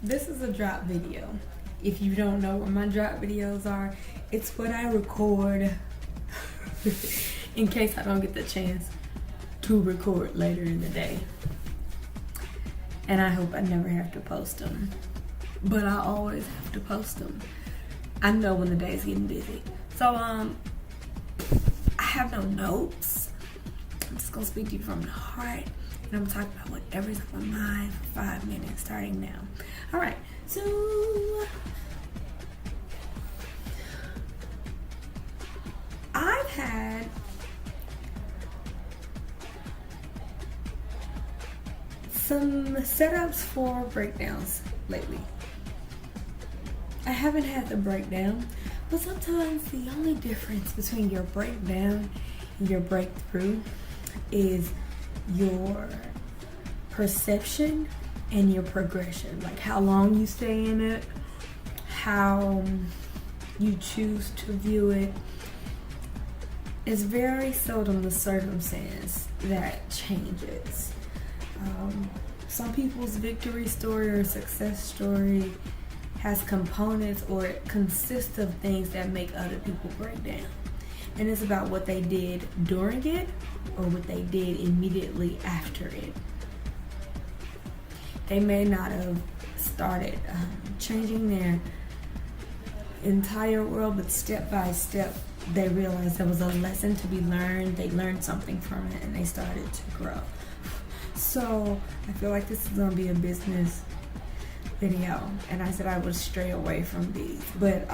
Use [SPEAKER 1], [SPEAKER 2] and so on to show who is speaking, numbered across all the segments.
[SPEAKER 1] This is a drop video. If you don't know what my drop videos are, it's what I record in case I don't get the chance to record later in the day. And I hope I never have to post them. But I always have to post them. I know when the day's getting busy. So, I have no notes. I'm just gonna speak to you from the heart. And I'm gonna talk about whatever's on my mind for 5 minutes, starting now. All right, so I've had some setups for breakdowns lately. I haven't had the breakdown, but sometimes the only difference between your breakdown and your breakthrough is your perception and your progression, like how long you stay in it, how you choose to view it. It's very seldom the circumstance that changes. Some people's victory story or success story has components or it consists of things that make other people break down. And it's about what they did during it or what they did immediately after it. They may not have started changing their entire world, but step by step, they realized there was a lesson to be learned. They learned something from it and they started to grow. So I feel like this is going to be a business video, and I said I would stray away from these, but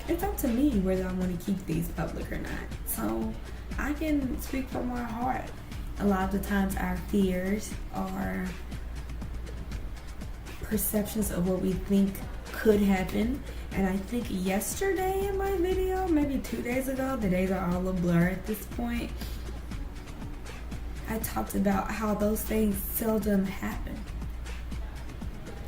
[SPEAKER 1] it's up to me whether I want to keep these public or not. So I can speak from my heart. A lot of the times our fears are perceptions of what we think could happen. And I think yesterday in my video, maybe 2 days ago, the days are all a blur at this point, I talked about how those things seldom happen.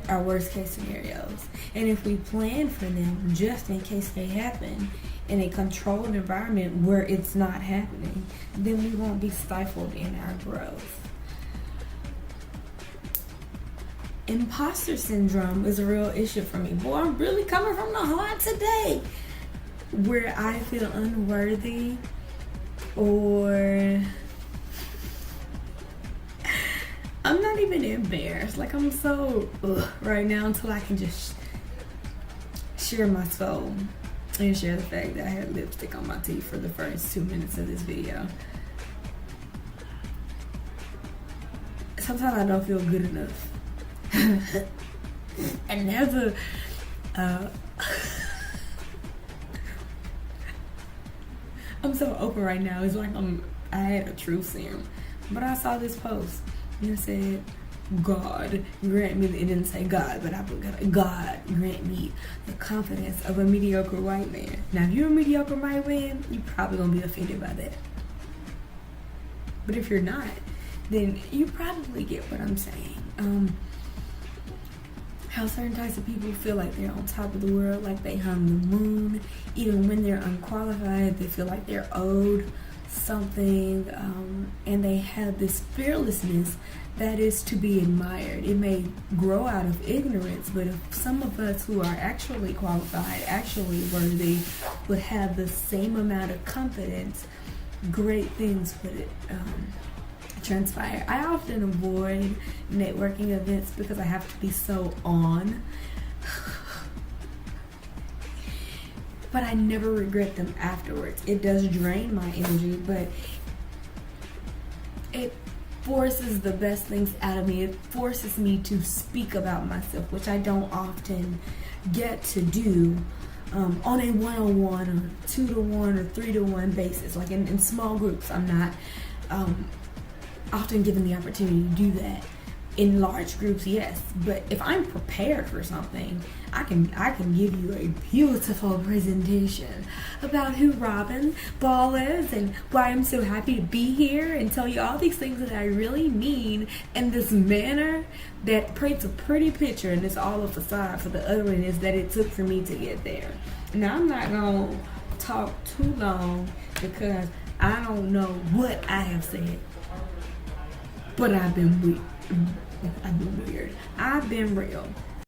[SPEAKER 1] Our worst case scenarios. And if we plan for them just in case they happen in a controlled environment where it's not happening, then we won't be stifled in our growth. Imposter syndrome is a real issue for me. Boy, I'm really coming from the heart today. Where I feel unworthy or I'm not even embarrassed. Like, I'm so right now until I can just share my soul and share the fact that I had lipstick on my teeth for the first 2 minutes of this video. Sometimes I don't feel good enough. And there's I'm so open right now. It's like I had a truth serum. But I saw this post and it said, God grant me, it didn't say God, but I put God grant me the confidence of a mediocre white man. Now if you're a mediocre white man, you're probably gonna be offended by that. But if you're not, then you probably get what I'm saying. How certain types of people feel like they're on top of the world, like they hung the moon. Even when they're unqualified, they feel like they're owed something, and they have this fearlessness that is to be admired. It may grow out of ignorance, but if some of us who are actually qualified, actually worthy, would have the same amount of confidence, great things would transpire. I often avoid networking events because I have to be so on. But I never regret them afterwards. It does drain my energy, but it forces the best things out of me. It forces me to speak about myself, which I don't often get to do on a one-on-one or 2-to-1 or 3-to-1 basis. Like in small groups, I'm not often given the opportunity to do that. In large groups, yes, but if I'm prepared for something, I can give you a beautiful presentation about who Robin Ball is and why I'm so happy to be here and tell you all these things that I really mean in this manner that paints a pretty picture, and it's all a facade for the ugliness that it took for me to get there. Now, I'm not gonna talk too long because I don't know what I have said, but I've been weird. I've been real.